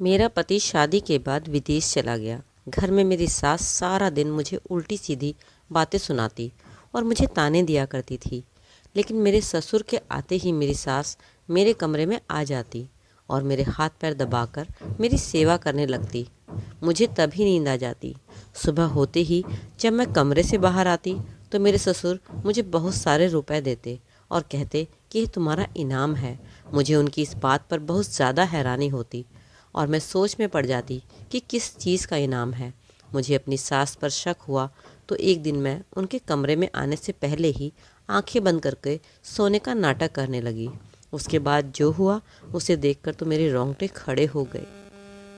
मेरा पति शादी के बाद विदेश चला गया। घर में मेरी सास सारा दिन मुझे उल्टी सीधी बातें सुनाती और मुझे ताने दिया करती थी। लेकिन मेरे ससुर के आते ही मेरी सास मेरे कमरे में आ जाती और मेरे हाथ पैर दबाकर मेरी सेवा करने लगती। मुझे तभी नींद आ जाती। सुबह होते ही जब मैं कमरे से बाहर आती तो मेरे ससुर मुझे बहुत सारे रुपए देते और कहते कि ये तुम्हारा इनाम है। मुझे उनकी इस बात पर बहुत ज़्यादा हैरानी होती और मैं सोच में पड़ जाती कि किस चीज़ का इनाम है। मुझे अपनी सास पर शक हुआ तो एक दिन मैं उनके कमरे में आने से पहले ही आंखें बंद करके सोने का नाटक करने लगी। उसके बाद जो हुआ उसे देखकर तो मेरे रोंगटे खड़े हो गए।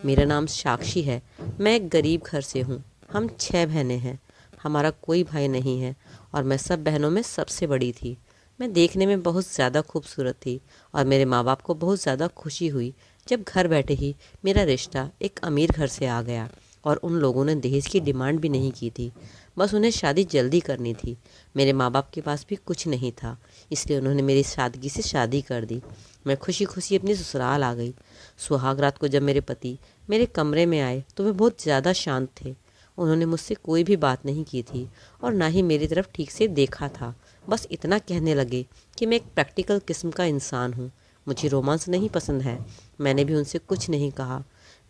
मेरा नाम साक्षी है। मैं एक गरीब घर से हूँ। हम 6 बहनें हैं। हमारा कोई भाई नहीं है और मैं सब बहनों में सबसे बड़ी थी। मैं देखने में बहुत ज़्यादा खूबसूरत थी और मेरे माँ बाप को बहुत ज़्यादा खुशी हुई जब घर बैठे ही मेरा रिश्ता एक अमीर घर से आ गया। और उन लोगों ने दहेज की डिमांड भी नहीं की थी, बस उन्हें शादी जल्दी करनी थी। मेरे माँ बाप के पास भी कुछ नहीं था, इसलिए उन्होंने मेरी सादगी से शादी कर दी। मैं खुशी खुशी अपनी ससुराल आ गई। सुहाग रात को जब मेरे पति मेरे कमरे में आए तो वे बहुत ज़्यादा शांत थे। उन्होंने मुझसे कोई भी बात नहीं की थी और ना ही मेरी तरफ ठीक से देखा था। बस इतना कहने लगे कि मैं एक प्रैक्टिकल किस्म का इंसान हूँ, मुझे रोमांस नहीं पसंद है। मैंने भी उनसे कुछ नहीं कहा।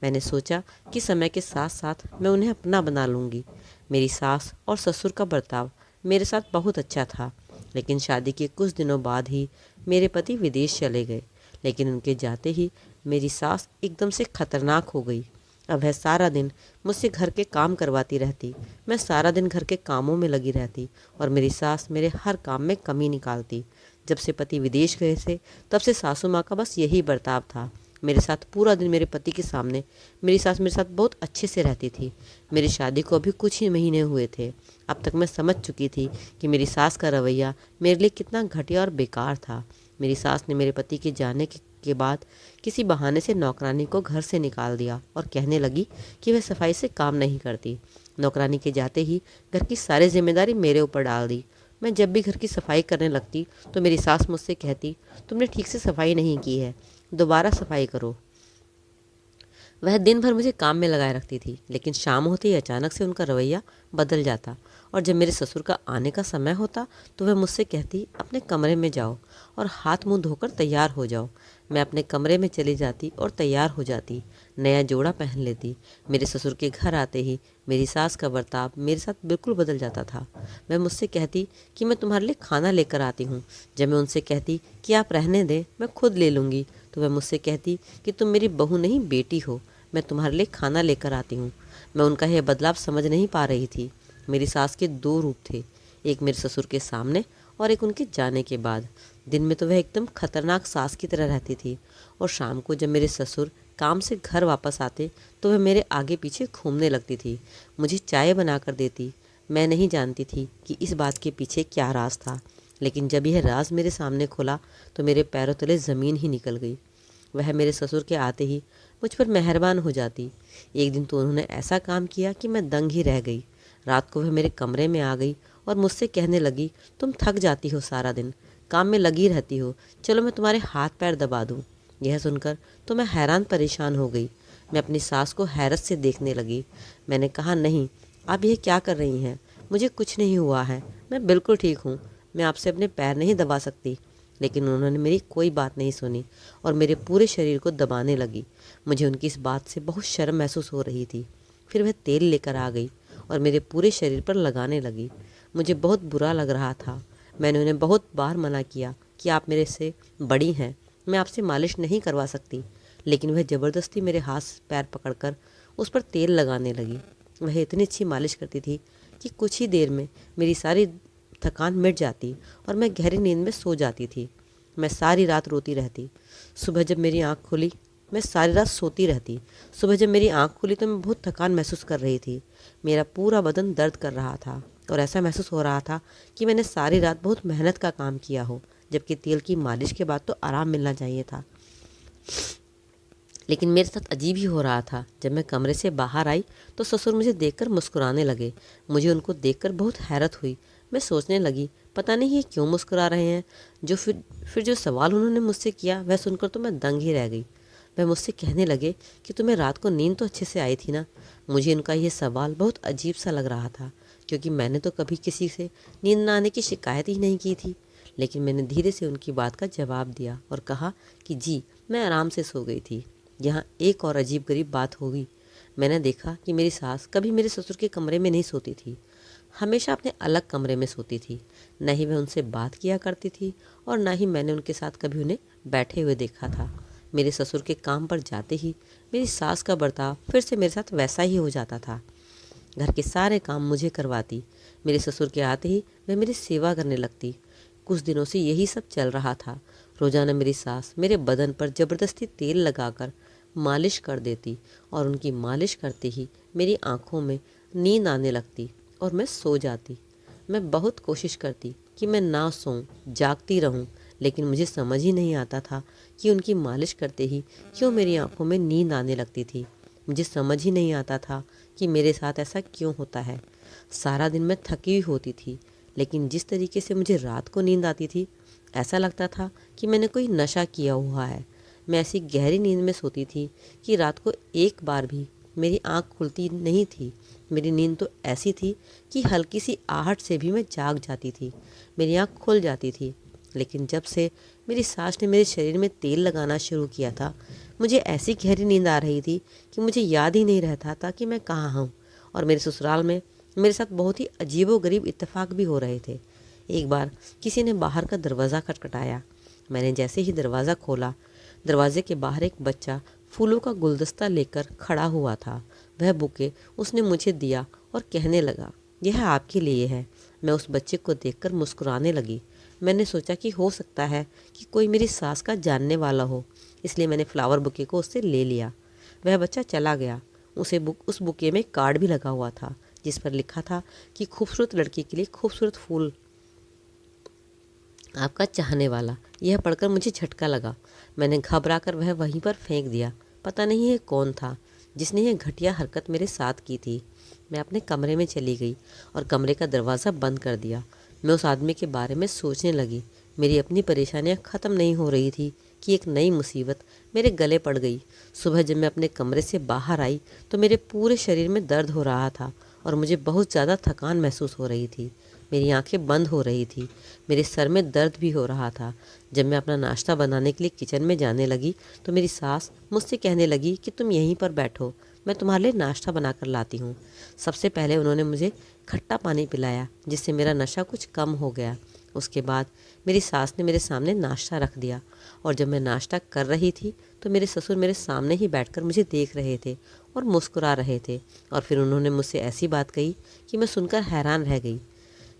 मैंने सोचा कि समय के साथ साथ मैं उन्हें अपना बना लूँगी। मेरी सास और ससुर का बर्ताव मेरे साथ बहुत अच्छा था, लेकिन शादी के कुछ दिनों बाद ही मेरे पति विदेश चले गए। लेकिन उनके जाते ही मेरी सास एकदम से खतरनाक हो गई। अब वह सारा दिन मुझसे घर के काम करवाती रहती। मैं सारा दिन घर के कामों में लगी रहती और मेरी सास मेरे हर काम में कमी निकालती। जब से पति विदेश गए थे तब से सासू माँ का बस यही बर्ताव था। मेरे साथ पूरा दिन मेरे पति के सामने मेरी सास मेरे साथ बहुत अच्छे से रहती थी। मेरी शादी को अभी कुछ ही महीने हुए थे। अब तक मैं समझ चुकी थी कि मेरी सास का रवैया मेरे लिए कितना घटिया और बेकार था। मेरी सास ने मेरे पति के जाने के बाद किसी बहाने से नौकरानी को घर से निकाल दिया और कहने लगी कि वह सफाई से काम नहीं करती। नौकरानी के जाते ही घर की सारी जिम्मेदारी मेरे ऊपर डाल दी। मैं जब भी घर की सफाई करने लगती तो मेरी सास मुझसे कहती, तुमने ठीक से सफाई नहीं की है, दोबारा सफाई करो। वह दिन भर मुझे काम में लगाए रखती थी, लेकिन शाम होते ही अचानक से उनका रवैया बदल जाता और जब मेरे ससुर का आने का समय होता तो वह मुझसे कहती, अपने कमरे में जाओ और हाथ मुंह धोकर तैयार हो जाओ। मैं अपने कमरे में चली जाती और तैयार हो जाती, नया जोड़ा पहन लेती। मेरे ससुर के घर आते ही मेरी सास का बर्ताव मेरे साथ बिल्कुल बदल जाता था। वह मुझसे कहती कि मैं तुम्हारे लिए खाना लेकर आती हूँ। जब मैं उनसे कहती कि आप रहने दें, मैं खुद ले लूँगी, तो वह मुझसे कहती कि तुम मेरी बहू नहीं बेटी हो, मैं तुम्हारे लिए खाना लेकर आती हूँ। मैं उनका यह बदलाव समझ नहीं पा रही थी। मेरी सास के 2 रूप थे, एक मेरे ससुर के सामने और एक उनके जाने के बाद। दिन में तो वह एकदम खतरनाक सास की तरह रहती थी और शाम को जब मेरे ससुर काम से घर वापस आते तो वह मेरे आगे पीछे घूमने लगती थी, मुझे चाय बना कर देती। मैं नहीं जानती थी कि इस बात के पीछे क्या राज था, लेकिन जब यह राज मेरे सामने खुला तो मेरे पैरों तले ज़मीन ही निकल गई। वह मेरे ससुर के आते ही मुझ पर मेहरबान हो जाती। एक दिन तो उन्होंने ऐसा काम किया कि मैं दंग ही रह गई। रात को वह मेरे कमरे में आ गई और मुझसे कहने लगी, तुम थक जाती हो, सारा दिन काम में लगी रहती हो, चलो मैं तुम्हारे हाथ पैर दबा दूँ। यह सुनकर तो मैं हैरान परेशान हो गई। मैं अपनी सास को हैरत से देखने लगी। मैंने कहा, नहीं, आप यह क्या कर रही हैं? मुझे कुछ नहीं हुआ है, मैं बिल्कुल ठीक हूँ, मैं आपसे अपने पैर नहीं दबा सकती। लेकिन उन्होंने मेरी कोई बात नहीं सुनी और मेरे पूरे शरीर को दबाने लगी। मुझे उनकी इस बात से बहुत शर्म महसूस हो रही थी। फिर वह तेल लेकर आ गई और मेरे पूरे शरीर पर लगाने लगी। मुझे बहुत बुरा लग रहा था। मैंने उन्हें बहुत बार मना किया कि आप मेरे से बड़ी हैं, मैं आपसे मालिश नहीं करवा सकती, लेकिन वह ज़बरदस्ती मेरे हाथ पैर पकड़कर उस पर तेल लगाने लगी। वह इतनी अच्छी मालिश करती थी कि कुछ ही देर में मेरी सारी थकान मिट जाती और मैं गहरी नींद में सो जाती थी। मैं सारी रात रोती रहती। सुबह जब मेरी आँख खुली मैं सारी रात सोती रहती। सुबह जब मेरी आँख खुली तो मैं बहुत थकान महसूस कर रही थी। मेरा पूरा बदन दर्द कर रहा था और ऐसा महसूस हो रहा था कि मैंने सारी रात बहुत मेहनत का काम किया हो, जबकि तेल की मालिश के बाद तो आराम मिलना चाहिए था। लेकिन मेरे साथ अजीब ही हो रहा था। जब मैं कमरे से बाहर आई तो ससुर मुझे देखकर मुस्कुराने लगे। मुझे उनको देखकर बहुत हैरत हुई। मैं सोचने लगी, पता नहीं ये क्यों मुस्कुरा रहे हैं। फिर जो सवाल उन्होंने मुझसे किया वह सुनकर तो मैं दंग ही रह गई। वह मुझसे कहने लगे कि तुम्हें रात को नींद तो अच्छे से आई थी ना। मुझे उनका यह सवाल बहुत अजीब सा लग रहा था, क्योंकि मैंने तो कभी किसी से नींद ना आने की शिकायत ही नहीं की थी। लेकिन मैंने धीरे से उनकी बात का जवाब दिया और कहा कि जी, मैं आराम से सो गई थी। यहाँ एक और अजीब गरीब बात होगी। मैंने देखा कि मेरी सास कभी मेरे ससुर के कमरे में नहीं सोती थी, हमेशा अपने अलग कमरे में सोती थी। न ही वह उनसे बात किया करती थी और न ही मैंने उनके साथ कभी उन्हें बैठे हुए देखा था। मेरे ससुर के काम पर जाते ही मेरी सास का बर्ताव फिर से मेरे साथ वैसा ही हो जाता था। घर के सारे काम मुझे करवाती। मेरे ससुर के आते ही वह मेरी सेवा करने लगती। कुछ दिनों से यही सब चल रहा था। रोज़ाना मेरी सास मेरे बदन पर ज़बरदस्ती तेल लगाकर मालिश कर देती और उनकी मालिश करते ही मेरी आंखों में नींद आने लगती और मैं सो जाती। मैं बहुत कोशिश करती कि मैं ना सोऊं, जागती रहूं, लेकिन मुझे समझ ही नहीं आता था कि उनकी मालिश करते ही क्यों मेरी आंखों में नींद आने लगती थी। मुझे समझ ही नहीं आता था कि मेरे साथ ऐसा क्यों होता है। सारा दिन मैं थकी हुई होती थी, लेकिन जिस तरीके से मुझे रात को नींद आती थी, ऐसा लगता था कि मैंने कोई नशा किया हुआ है। मैं ऐसी गहरी नींद में सोती थी कि रात को एक बार भी मेरी आँख खुलती नहीं थी। मेरी नींद तो ऐसी थी कि हल्की सी आहट से भी मैं जाग जाती थी, मेरी आँख खुल जाती थी। लेकिन जब से मेरी सास ने मेरे शरीर में तेल लगाना शुरू किया था, मुझे ऐसी गहरी नींद आ रही थी कि मुझे याद ही नहीं रहता था कि मैं कहाँ हूँ। और मेरे ससुराल में मेरे साथ बहुत ही अजीबोगरीब इत्तेफाक भी हो रहे थे। एक बार किसी ने बाहर का दरवाज़ा खटखटाया। मैंने जैसे ही दरवाज़ा खोला, दरवाजे के बाहर एक बच्चा फूलों का गुलदस्ता लेकर खड़ा हुआ था। वह बुके उसने मुझे दिया और कहने लगा, यह आपके लिए है। मैं उस बच्चे को देखकर मुस्कुराने लगी। मैंने सोचा कि हो सकता है कि कोई मेरी सास का जानने वाला हो, इसलिए मैंने फ्लावर बुके को उससे ले लिया। वह बच्चा चला गया। उस बुके में कार्ड भी लगा हुआ था, जिस पर लिखा था कि खूबसूरत लड़की के लिए खूबसूरत फूल, आपका चाहने वाला। यह पढ़कर मुझे झटका लगा। मैंने घबरा कर वह वहीं पर फेंक दिया। पता नहीं ये कौन था जिसने यह घटिया हरकत मेरे साथ की थी। मैं अपने कमरे में चली गई और कमरे का दरवाज़ा बंद कर दिया। मैं उस आदमी के बारे में सोचने लगी। मेरी अपनी परेशानियां ख़त्म नहीं हो रही थी कि एक नई मुसीबत मेरे गले पड़ गई। सुबह जब मैं अपने कमरे से बाहर आई तो मेरे पूरे शरीर में दर्द हो रहा था और मुझे बहुत ज़्यादा थकान महसूस हो रही थी। मेरी आंखें बंद हो रही थी, मेरे सर में दर्द भी हो रहा था। जब मैं अपना नाश्ता बनाने के लिए किचन में जाने लगी तो मेरी सास मुझसे कहने लगी कि तुम यहीं पर बैठो, मैं तुम्हारे लिए नाश्ता बना कर लाती हूँ। सबसे पहले उन्होंने मुझे खट्टा पानी पिलाया, जिससे मेरा नशा कुछ कम हो गया। उसके बाद मेरी सास ने मेरे सामने नाश्ता रख दिया और जब मैं नाश्ता कर रही थी तो मेरे ससुर मेरे सामने ही बैठकर मुझे देख रहे थे और मुस्कुरा रहे थे। और फिर उन्होंने मुझसे ऐसी बात कही कि मैं सुनकर हैरान रह गई।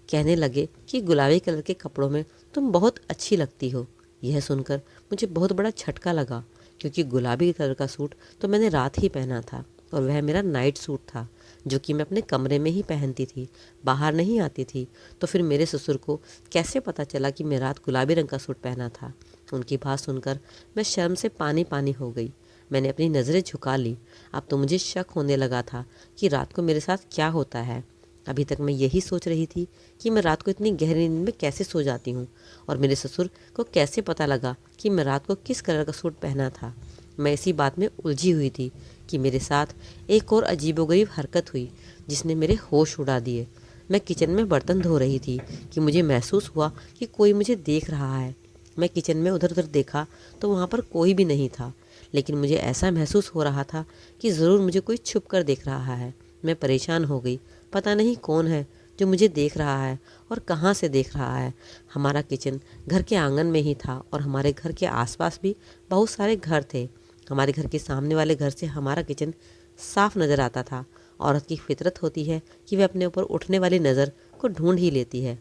कहने लगे कि गुलाबी कलर के कपड़ों में तुम बहुत अच्छी लगती हो। यह सुनकर मुझे बहुत बड़ा झटका लगा, क्योंकि गुलाबी कलर का सूट तो मैंने रात ही पहना था और वह मेरा नाइट सूट था, जो कि मैं अपने कमरे में ही पहनती थी, बाहर नहीं आती थी। तो फिर मेरे ससुर को कैसे पता चला कि मैं रात गुलाबी रंग का सूट पहना था? उनकी बात सुनकर मैं शर्म से पानी पानी हो गई। मैंने अपनी नज़रें झुका ली। अब तो मुझे शक होने लगा था कि रात को मेरे साथ क्या होता है। अभी तक मैं यही सोच रही थी कि मैं रात को इतनी गहरी नींद में कैसे सो जाती हूँ और मेरे ससुर को कैसे पता लगा कि मैं रात को किस कलर का सूट पहना था। मैं इसी बात में उलझी हुई थी कि मेरे साथ एक और अजीबोगरीब हरकत हुई जिसने मेरे होश उड़ा दिए। मैं किचन में बर्तन धो रही थी कि मुझे महसूस हुआ कि कोई मुझे देख रहा है। मैं किचन में उधर उधर देखा तो वहाँ पर कोई भी नहीं था, लेकिन मुझे ऐसा महसूस हो रहा था कि ज़रूर मुझे कोई छुप कर देख रहा है। मैं परेशान हो गई। पता नहीं कौन है जो मुझे देख रहा है और कहाँ से देख रहा है। हमारा किचन घर के आंगन में ही था और हमारे घर के आसपास भी बहुत सारे घर थे। हमारे घर के सामने वाले घर से हमारा किचन साफ नज़र आता था। औरत की फितरत होती है कि वह अपने ऊपर उठने वाली नज़र को ढूंढ ही लेती है।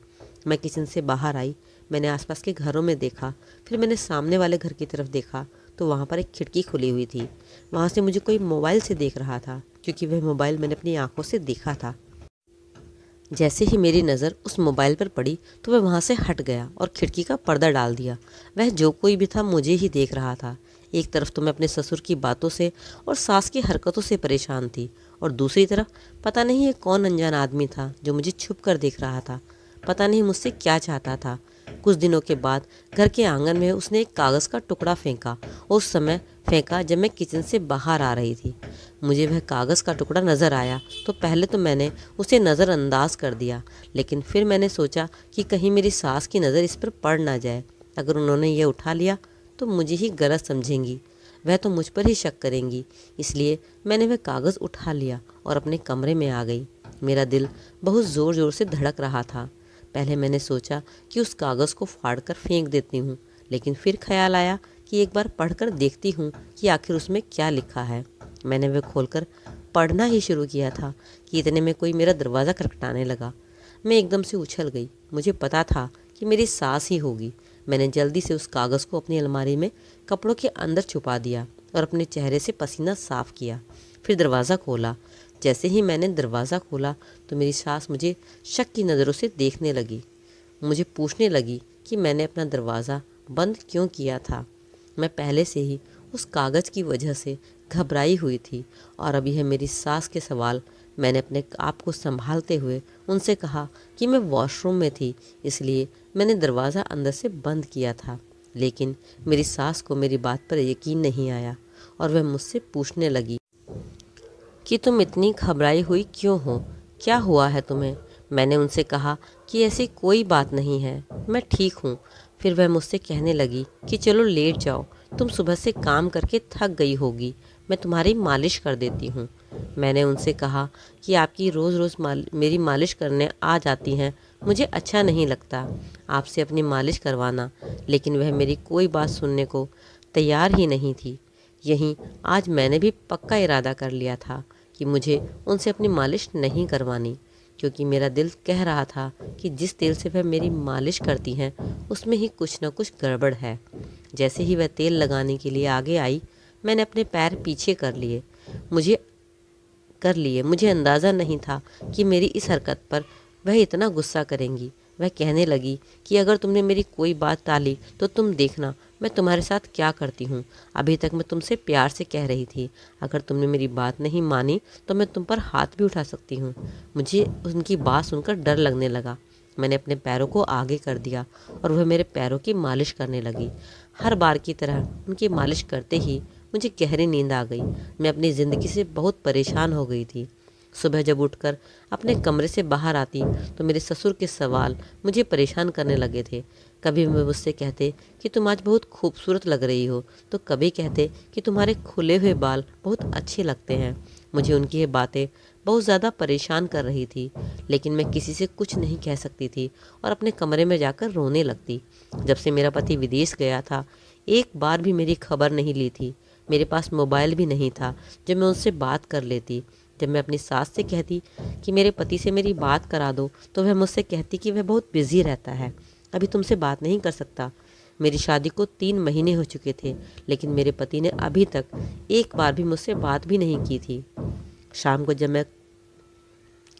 मैं किचन से बाहर आई। मैंने आसपास के घरों में देखा, फिर मैंने सामने वाले घर की तरफ देखा तो वहाँ पर एक खिड़की खुली हुई थी। वहाँ से मुझे कोई मोबाइल से देख रहा था, क्योंकि वह मोबाइल मैंने अपनी आंखों से देखा था। जैसे ही मेरी नज़र उस मोबाइल पर पड़ी तो वह वहाँ से हट गया और खिड़की का पर्दा डाल दिया। वह जो कोई भी था मुझे ही देख रहा था। एक तरफ तो मैं अपने ससुर की बातों से और सास की हरकतों से परेशान थी और दूसरी तरफ पता नहीं ये कौन अनजान आदमी था जो मुझे छुप कर देख रहा था। पता नहीं मुझसे क्या चाहता था। कुछ दिनों के बाद घर के आंगन में उसने एक कागज़ का टुकड़ा फेंका और उस समय फेंका जब मैं किचन से बाहर आ रही थी। मुझे वह कागज़ का टुकड़ा नज़र आया तो पहले तो मैंने उसे नज़रअंदाज कर दिया, लेकिन फिर मैंने सोचा कि कहीं मेरी सास की नज़र इस पर पड़ ना जाए। अगर उन्होंने यह उठा लिया तो मुझे ही गलत समझेंगी, वह तो मुझ पर ही शक करेंगी। इसलिए मैंने वह कागज़ उठा लिया और अपने कमरे में आ गई। मेरा दिल बहुत ज़ोर ज़ोर से धड़क रहा था। पहले मैंने सोचा कि उस कागज़ को फाड़ कर फेंक देती हूँ, लेकिन फिर ख्याल आया कि एक बार पढ़कर देखती हूँ कि आखिर उसमें क्या लिखा है। मैंने वह खोलकर पढ़ना ही शुरू किया था कि इतने में कोई मेरा दरवाज़ा खटखटाने लगा। मैं एकदम से उछल गई। मुझे पता था कि मेरी सास ही होगी। मैंने जल्दी से उस कागज़ को अपनी अलमारी में कपड़ों के अंदर छुपा दिया और अपने चेहरे से पसीना साफ़ किया। फिर दरवाज़ा खोला। जैसे ही मैंने दरवाज़ा खोला तो मेरी सास मुझे शक की नज़रों से देखने लगी। मुझे पूछने लगी कि मैंने अपना दरवाज़ा बंद क्यों किया था। मैं पहले से ही उस कागज़ की वजह से घबराई हुई थी और अब यह मेरी सास के सवाल। मैंने अपने आप को संभालते हुए उनसे कहा कि मैं वॉशरूम में थी, इसलिए मैंने दरवाज़ा अंदर से बंद किया था। लेकिन मेरी सास को मेरी बात पर यकीन नहीं आया और वह मुझसे पूछने लगी कि तुम इतनी घबराई हुई क्यों हो, क्या हुआ है तुम्हें। मैंने उनसे कहा कि ऐसी कोई बात नहीं है, मैं ठीक हूँ। फिर वह मुझसे कहने लगी कि चलो लेट जाओ, तुम सुबह से काम करके थक गई होगी, मैं तुम्हारी मालिश कर देती हूँ। मैंने उनसे कहा कि आपकी रोज़ रोज़ मेरी मालिश करने आ जाती हैं, मुझे अच्छा नहीं लगता आपसे अपनी मालिश करवाना। लेकिन वह मेरी कोई बात सुनने को तैयार ही नहीं थी। यहीं आज मैंने भी पक्का इरादा कर लिया था कि मुझे उनसे अपनी मालिश नहीं करवानी, क्योंकि मेरा दिल कह रहा था कि जिस तेल से वह मेरी मालिश करती हैं उसमें ही कुछ न कुछ गड़बड़ है। जैसे ही वह तेल लगाने के लिए आगे आई, मैंने अपने पैर पीछे मुझे अंदाज़ा नहीं था कि मेरी इस हरकत पर वह इतना गुस्सा करेंगी। वह कहने लगी कि अगर तुमने मेरी कोई बात टाली तो तुम देखना मैं तुम्हारे साथ क्या करती हूँ। अभी तक मैं तुमसे प्यार से कह रही थी, अगर तुमने मेरी बात नहीं मानी तो मैं तुम पर हाथ भी उठा सकती हूँ। मुझे उनकी बात सुनकर डर लगने लगा। मैंने अपने पैरों को आगे कर दिया और वह मेरे पैरों की मालिश करने लगी। हर बार की तरह उनकी मालिश करते ही मुझे गहरी नींद आ गई। मैं अपनी ज़िंदगी से बहुत परेशान हो गई थी। सुबह जब उठकर अपने कमरे से बाहर आती तो मेरे ससुर के सवाल मुझे परेशान करने लगे थे। कभी वे मुझसे कहते कि तुम आज बहुत खूबसूरत लग रही हो, तो कभी कहते कि तुम्हारे खुले हुए बाल बहुत अच्छे लगते हैं। मुझे उनकी ये बातें बहुत ज़्यादा परेशान कर रही थी, लेकिन मैं किसी से कुछ नहीं कह सकती थी और अपने कमरे में जाकर रोने लगती। जब से मेरा पति विदेश गया था, एक बार भी मेरी खबर नहीं ली थी। मेरे पास मोबाइल भी नहीं था जब मैं उनसे बात कर लेती। जब मैं अपनी सास से कहती कि मेरे पति से मेरी बात करा दो तो वह मुझसे कहती कि वह बहुत बिजी रहता है, अभी तुमसे बात नहीं कर सकता। मेरी शादी को 3 महीने हो चुके थे, लेकिन मेरे पति ने अभी तक एक बार भी मुझसे बात भी नहीं की थी। शाम को जब मैं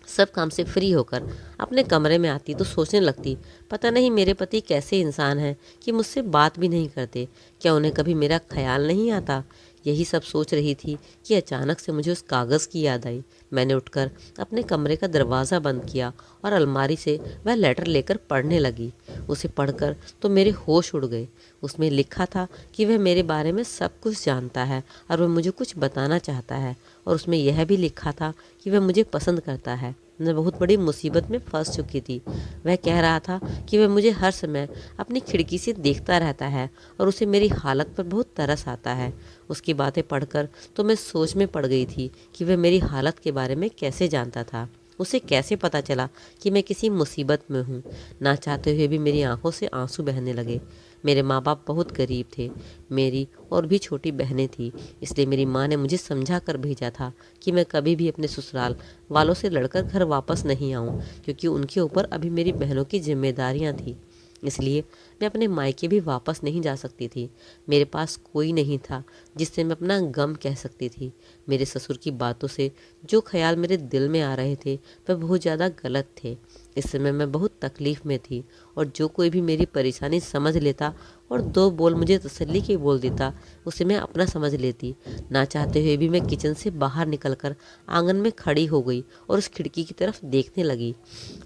सब काम से फ्री होकर अपने कमरे में आती तो सोचने लगती, पता नहीं मेरे पति कैसे इंसान हैं कि मुझसे बात भी नहीं करते, क्या उन्हें कभी मेरा ख्याल नहीं आता। यही सब सोच रही थी कि अचानक से मुझे उस कागज़ की याद आई। मैंने उठकर अपने कमरे का दरवाज़ा बंद किया और अलमारी से वह लेटर लेकर पढ़ने लगी। उसे पढ़कर तो मेरे होश उड़ गए। उसमें लिखा था कि वह मेरे बारे में सब कुछ जानता है और वह मुझे कुछ बताना चाहता है, और उसमें यह भी लिखा था कि वह मुझे पसंद करता है। मैं बहुत बड़ी मुसीबत में फंस चुकी थी। वह कह रहा था कि वह मुझे हर समय अपनी खिड़की से देखता रहता है और उसे मेरी हालत पर बहुत तरस आता है। उसकी बातें पढ़कर तो मैं सोच में पड़ गई थी कि वह मेरी हालत के बारे में कैसे जानता था। उसे कैसे पता चला कि मैं किसी मुसीबत में हूँ। ना चाहते हुए भी मेरी आंखों से आंसू बहने लगे। मेरे माँ बाप बहुत गरीब थे, मेरी और भी छोटी बहनें थी, इसलिए मेरी माँ ने मुझे समझा कर भेजा था कि मैं कभी भी अपने ससुराल वालों से लड़कर घर वापस नहीं आऊँ, क्योंकि उनके ऊपर अभी मेरी बहनों की जिम्मेदारियाँ थीं। इसलिए मैं अपने मायके भी वापस नहीं जा सकती थी। मेरे पास कोई नहीं था जिससे मैं अपना गम कह सकती थी। मेरे ससुर की बातों से जो ख्याल मेरे दिल में आ रहे थे वह बहुत ज़्यादा गलत थे। इस समय मैं बहुत तकलीफ़ में थी और जो कोई भी मेरी परेशानी समझ लेता और 2 बोल मुझे तसल्ली के बोल देता, उसे मैं अपना समझ लेती। ना चाहते हुए भी मैं किचन से बाहर निकलकर आंगन में खड़ी हो गई और उस खिड़की की तरफ देखने लगी।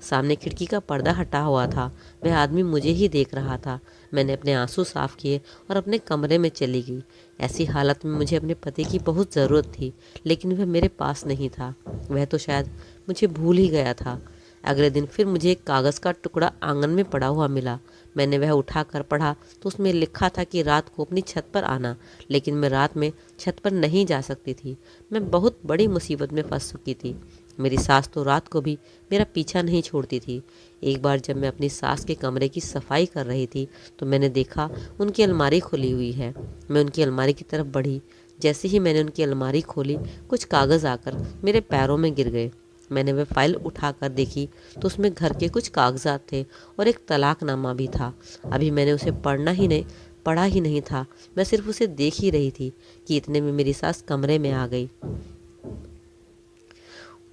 सामने खिड़की का पर्दा हटा हुआ था, वह आदमी मुझे ही देख रहा था। मैंने अपने आंसू साफ किए और अपने कमरे में चली गई। ऐसी हालत में मुझे अपने पति की बहुत ज़रूरत थी, लेकिन वह मेरे पास नहीं था। वह तो शायद मुझे भूल ही गया था। अगले दिन फिर मुझे एक कागज़ का टुकड़ा आंगन में पड़ा हुआ मिला। मैंने वह उठाकर पढ़ा तो उसमें लिखा था कि रात को अपनी छत पर आना, लेकिन मैं रात में छत पर नहीं जा सकती थी। मैं बहुत बड़ी मुसीबत में फंस चुकी थी। मेरी सास तो रात को भी मेरा पीछा नहीं छोड़ती थी। एक बार जब मैं अपनी सास के कमरे की सफाई कर रही थी तो मैंने देखा उनकी अलमारी खुली हुई है। मैं उनकी अलमारी की तरफ बढ़ी। जैसे ही मैंने उनकी अलमारी खोली, कुछ कागज़ आकर मेरे पैरों में गिर गए। मैंने वह फाइल उठाकर देखी तो उसमें घर के कुछ कागजात थे और एक तलाकनामा भी था। अभी मैंने उसे पढ़ा ही नहीं था। मैं सिर्फ उसे देख ही रही थी कि इतने में मेरी सास कमरे में आ गई।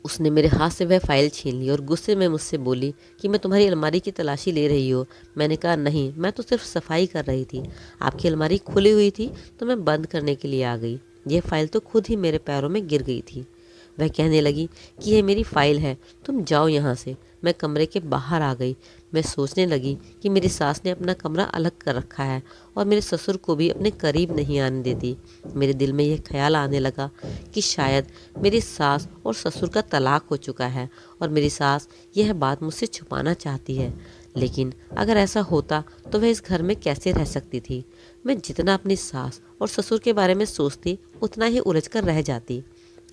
उसने मेरे हाथ से वह फाइल छीन ली और गुस्से में मुझसे बोली कि मैं तुम्हारी अलमारी की तलाशी ले रही हो। मैंने कहा नहीं, मैं तो सिर्फ सफाई कर रही थी। आपकी अलमारी खुली हुई थी तो मैं बंद करने के लिए आ गई। यह फाइल तो खुद ही मेरे पैरों में गिर गई थी। वह कहने लगी कि यह मेरी फाइल है, तुम जाओ यहाँ से। मैं कमरे के बाहर आ गई। मैं सोचने लगी कि मेरी सास ने अपना कमरा अलग कर रखा है और मेरे ससुर को भी अपने करीब नहीं आने देती। मेरे दिल में यह ख्याल आने लगा कि शायद मेरी सास और ससुर का तलाक हो चुका है और मेरी सास यह बात मुझसे छुपाना चाहती है। लेकिन अगर ऐसा होता तो वह इस घर में कैसे रह सकती थी। मैं जितना अपनी सास और ससुर के बारे में सोचती उतना ही उलझ कर रह जाती।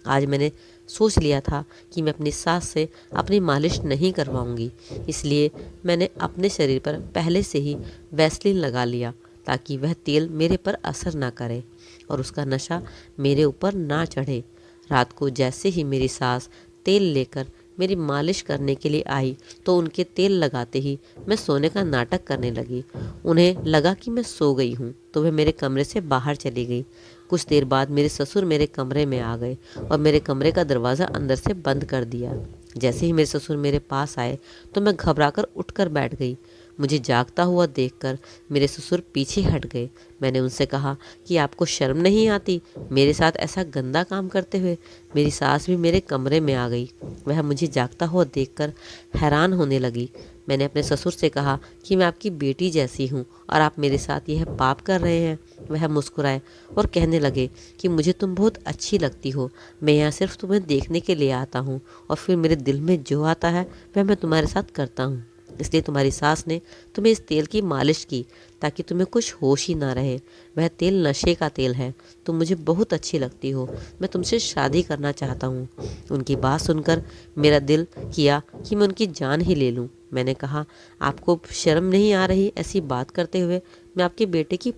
आज मैंने सोच लिया था कि मैं अपनी सास से अपनी मालिश नहीं करवाऊंगी, इसलिए मैंने अपने शरीर पर पहले से ही वैसलीन लगा लिया ताकि वह तेल मेरे पर असर ना करे और उसका नशा मेरे ऊपर ना चढ़े। रात को जैसे ही मेरी सास तेल लेकर मेरी मालिश करने के लिए आई तो उनके तेल लगाते ही मैं सोने का नाटक करने लगी। उन्हें लगा कि मैं सो गई हूँ तो वह मेरे कमरे से बाहर चली गई। कुछ देर बाद मेरे ससुर मेरे कमरे में आ गए और मेरे कमरे का दरवाज़ा अंदर से बंद कर दिया। जैसे ही मेरे ससुर मेरे पास आए तो मैं घबराकर उठकर बैठ गई। मुझे जागता हुआ देखकर मेरे ससुर पीछे हट गए। मैंने उनसे कहा कि आपको शर्म नहीं आती मेरे साथ ऐसा गंदा काम करते हुए। मेरी सास भी मेरे कमरे में आ गई। वह मुझे जागता हुआ देखकर हैरान होने लगी। मैंने अपने ससुर से कहा कि मैं आपकी बेटी जैसी हूँ और आप मेरे साथ यह पाप कर रहे हैं। वह मुस्कुराए और कहने लगे कि मुझे तुम बहुत अच्छी लगती हो। मैं यहाँ सिर्फ तुम्हें देखने के लिए आता हूँ और फिर मेरे दिल में जो आता है वह मैं तुम्हारे साथ करता हूँ। इसलिए तुम्हारी सास ने तुम्हें इस तेल की मालिश की ताकि तुम्हें कुछ होश ही ना रहे। वह तेल नशे का तेल है। तुम मुझे बहुत अच्छी लगती हो। मैं तुमसे शादी करना चाहता हूँ। उनकी बात सुनकर मेरा दिल किया कि मैं उनकी जान ही ले लूँ। मैंने कहा, आपको शर्म नहीं आ रही ऐसी बात करते हुए? मैं आपके बेटे की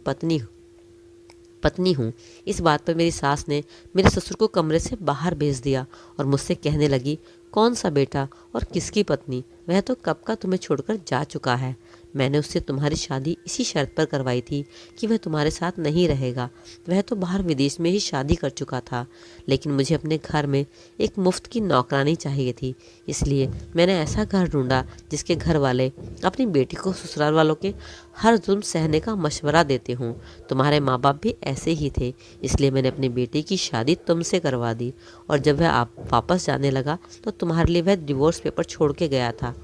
पत्नी हूँ। इस बात पर मेरी सास ने मेरे ससुर को कमरे से बाहर भेज दिया और मुझसे कहने लगी, कौन सा बेटा और किसकी पत्नी? वह तो कब का तुम्हें छोड़कर जा चुका है। मैंने उससे तुम्हारी शादी इसी शर्त पर करवाई थी कि वह तुम्हारे साथ नहीं रहेगा। वह तो बाहर विदेश में ही शादी कर चुका था, लेकिन मुझे अपने घर में एक मुफ्त की नौकरानी चाहिए थी। इसलिए मैंने ऐसा घर ढूंढा जिसके घर वाले अपनी बेटी को ससुराल वालों के हर जुल्म सहने का मशवरा देते हों। तुम्हारे माँ बाप भी ऐसे ही थे, इसलिए मैंने अपनी बेटी की शादी तुमसे करवा दी और जब वह आप वापस जाने लगा तो तुम्हारे लिए वह डिवोर्स पेपर छोड़ के गया था।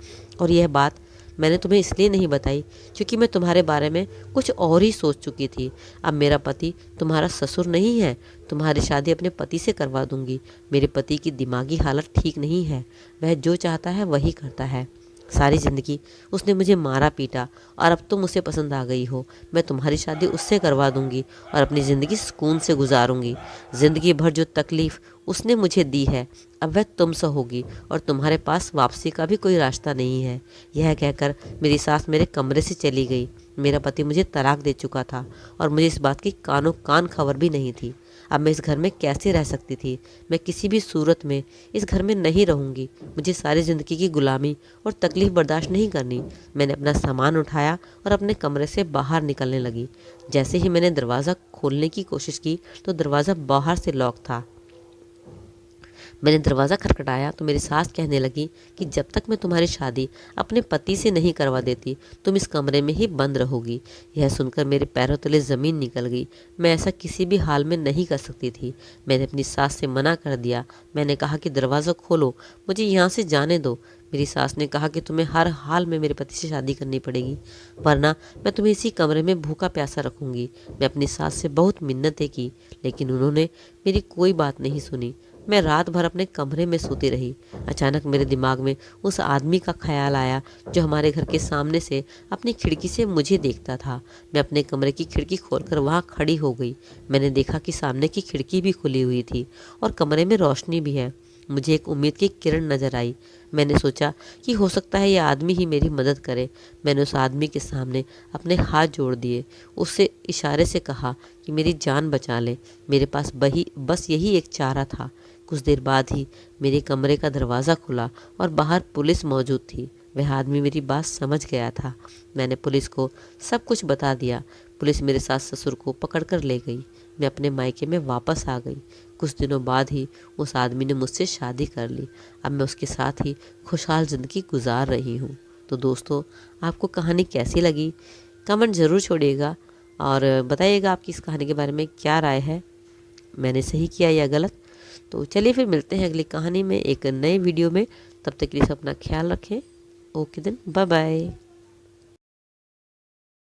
और यह बात मैंने तुम्हें इसलिए नहीं बताई क्योंकि मैं तुम्हारे बारे में कुछ और ही सोच चुकी थी। अब मेरा पति तुम्हारा ससुर नहीं है। तुम्हारी शादी अपने पति से करवा दूंगी। मेरे पति की दिमागी हालत ठीक नहीं है। वह जो चाहता है वही करता है। सारी ज़िंदगी उसने मुझे मारा पीटा और अब तुम उसे पसंद आ गई हो। मैं तुम्हारी शादी उससे करवा दूंगी और अपनी ज़िंदगी सुकून से गुजारूंगी। ज़िंदगी भर जो तकलीफ़ उसने मुझे दी है अब वह तुमसे होगी और तुम्हारे पास वापसी का भी कोई रास्ता नहीं है। यह कहकर मेरी सास मेरे कमरे से चली गई। मेरा पति मुझे तलाक दे चुका था और मुझे इस बात की कानों कान खबर भी नहीं थी। अब मैं इस घर में कैसे रह सकती थी? मैं किसी भी सूरत में इस घर में नहीं रहूंगी। मुझे सारी ज़िंदगी की गुलामी और तकलीफ़ बर्दाश्त नहीं करनी। मैंने अपना सामान उठाया और अपने कमरे से बाहर निकलने लगी। जैसे ही मैंने दरवाज़ा खोलने की कोशिश की तो दरवाज़ा बाहर से लॉक था। मैंने दरवाज़ा खटखटाया तो मेरी सास कहने लगी कि जब तक मैं तुम्हारी शादी अपने पति से नहीं करवा देती तुम इस कमरे में ही बंद रहोगी। यह सुनकर मेरे पैरों तले ज़मीन निकल गई। मैं ऐसा किसी भी हाल में नहीं कर सकती थी। मैंने अपनी सास से मना कर दिया। मैंने कहा कि दरवाज़ा खोलो, मुझे यहाँ से जाने दो। मेरी सास ने कहा कि तुम्हें हर हाल में मेरे पति से शादी करनी पड़ेगी, वरना मैं तुम्हें इसी कमरे में भूखा प्यासा रखूँगी। मैं अपनी सास से बहुत मिन्नतें की, लेकिन उन्होंने मेरी कोई बात नहीं सुनी। मैं रात भर अपने कमरे में सोती रही। अचानक मेरे दिमाग में उस आदमी का ख्याल आया जो हमारे घर के सामने से अपनी खिड़की से मुझे देखता था। मैं अपने कमरे की खिड़की खोलकर वहाँ खड़ी हो गई। मैंने देखा कि सामने की खिड़की भी खुली हुई थी और कमरे में रोशनी भी है। मुझे एक उम्मीद की किरण नजर आई। मैंने सोचा कि हो सकता है यह आदमी ही मेरी मदद करे। मैंने उस आदमी के सामने अपने हाथ जोड़ दिए, उससे इशारे से कहा कि मेरी जान बचा ले। मेरे पास बस यही एक चारा था। कुछ देर बाद ही मेरे कमरे का दरवाज़ा खुला और बाहर पुलिस मौजूद थी। वह आदमी मेरी बात समझ गया था। मैंने पुलिस को सब कुछ बता दिया। पुलिस मेरे सास ससुर को पकड़कर ले गई। मैं अपने मायके में वापस आ गई। कुछ दिनों बाद ही उस आदमी ने मुझसे शादी कर ली। अब मैं उसके साथ ही खुशहाल ज़िंदगी गुजार रही हूँ। तो दोस्तों, आपको कहानी कैसी लगी कमेंट ज़रूर छोड़िएगा और बताइएगा आपकी इस कहानी के बारे में क्या राय है, मैंने सही किया या गलत। तो चलिए फिर मिलते हैं अगली कहानी में एक नए वीडियो में। तब तक के लिए सब अपना ख्याल रखें। Okay then, bye bye.